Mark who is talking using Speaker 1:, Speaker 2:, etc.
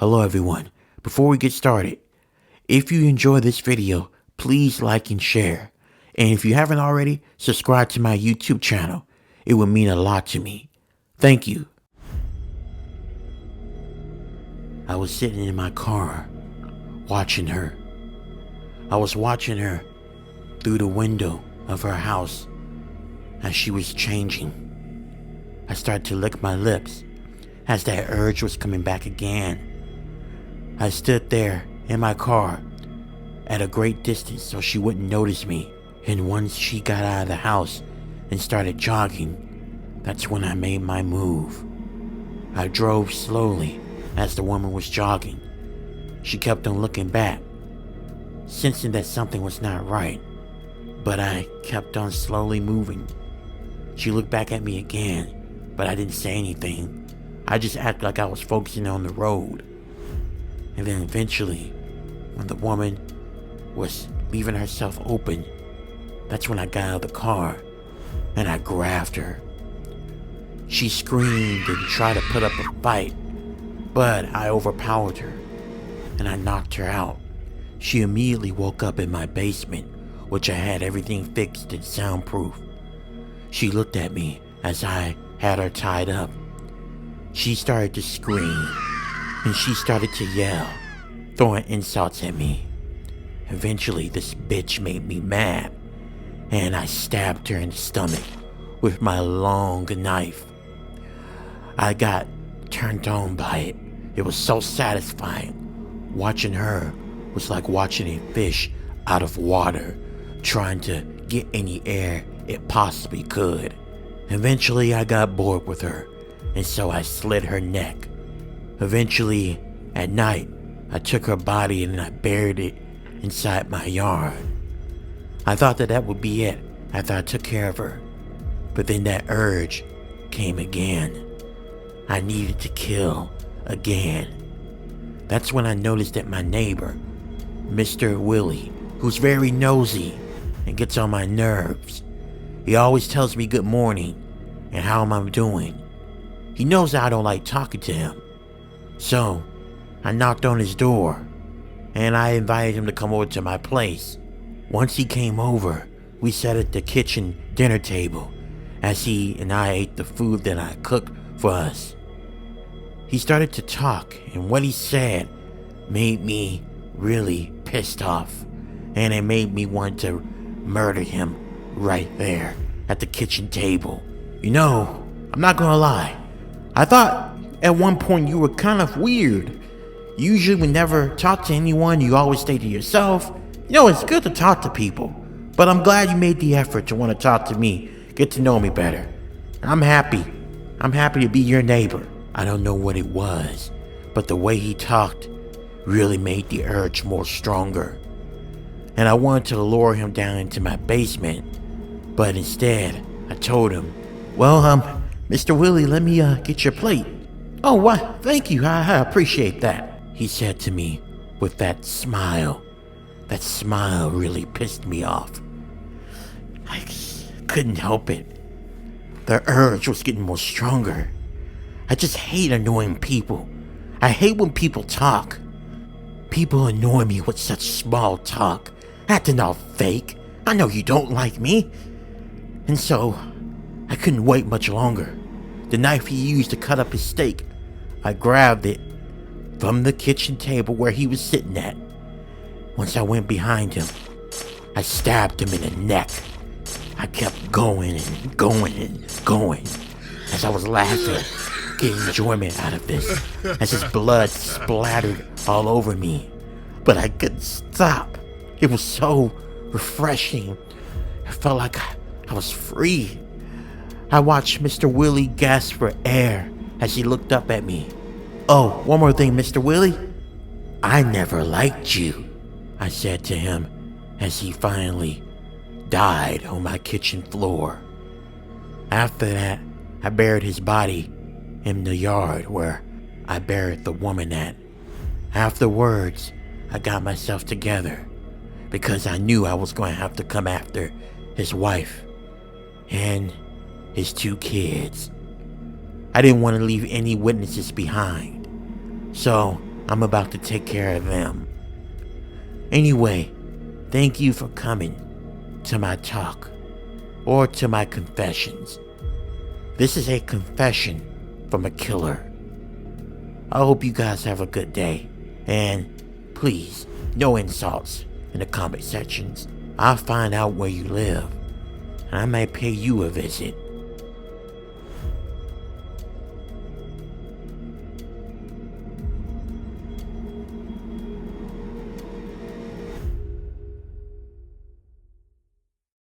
Speaker 1: Hello everyone. Before we get started, if you enjoy this video, please like and share. And if you haven't already, subscribe to my YouTube channel. It would mean a lot to me. Thank you. I was sitting in my car, watching her. I was watching her through the window of her house as she was changing. I started to lick my lips as that urge was coming back again. I stood there in my car at a great distance so she wouldn't notice me. And once she got out of the house and started jogging, that's when I made my move. I drove slowly as the woman was jogging. She kept on looking back, sensing that something was not right, but I kept on slowly moving. She looked back at me again, but I didn't say anything. I just acted like I was focusing on the road. And then eventually, when the woman was leaving herself open, that's when I got out of the car and I grabbed her. She screamed and tried to put up a fight, but I overpowered her and I knocked her out. She immediately woke up in my basement, which I had everything fixed and soundproof. She looked at me as I had her tied up. She started to scream and she started to yell, throwing insults at me. Eventually, this bitch made me mad, and I stabbed her in the stomach with my long knife. I got turned on by it. It was so satisfying. Watching her was like watching a fish out of water, trying to get any air it possibly could. Eventually, I got bored with her, and so I slit her neck. Eventually, at night, I took her body and I buried it inside my yard. I thought that would be it after I took care of her. But then that urge came again. I needed to kill again. That's when I noticed that my neighbor, Mr. Willie, who's very nosy and gets on my nerves. He always tells me good morning and how am I doing. He knows I don't like talking to him. So, I knocked on his door, and I invited him to come over to my place. Once he came over, we sat at the kitchen dinner table as he and I ate the food that I cooked for us. He started to talk, and what he said made me really pissed off, and it made me want to murder him right there at the kitchen table. You know, I'm not gonna lie, I thought at one point you were kind of weird. You usually never talk to anyone, you always stay to yourself. You know, it's good to talk to people, but I'm glad you made the effort to want to talk to me, get to know me better. I'm happy to be your neighbor. I don't know what it was, but the way he talked really made the urge more stronger. And I wanted to lure him down into my basement, but instead, I told him, well, Mr. Willie, let me get your plate. Oh, what? Thank you, I appreciate that, he said to me with that smile. That smile really pissed me off. I couldn't help it. The urge was getting more stronger. I just hate annoying people. I hate when people talk. People annoy me with such small talk, acting all fake. I know you don't like me. And so, I couldn't wait much longer. The knife he used to cut up his steak, I grabbed it from the kitchen table where he was sitting at. Once I went behind him, I stabbed him in the neck. I kept going and going and going as I was laughing, getting enjoyment out of this, as his blood splattered all over me. But I couldn't stop. It was so refreshing. I felt like I was free. I watched Mr. Willie gasp for air as he looked up at me. Oh, one more thing, Mr. Willie. I never liked you, I said to him as he finally died on my kitchen floor. After that, I buried his body in the yard where I buried the woman at. Afterwards, I got myself together because I knew I was going to have to come after his wife and his 2 kids. I didn't want to leave any witnesses behind. So I'm about to take care of them. Anyway, thank you for coming to my talk, or to my confessions. This is a confession from a killer. I hope you guys have a good day, and please, no insults in the comment sections. I'll find out where you live, and I may pay you a visit.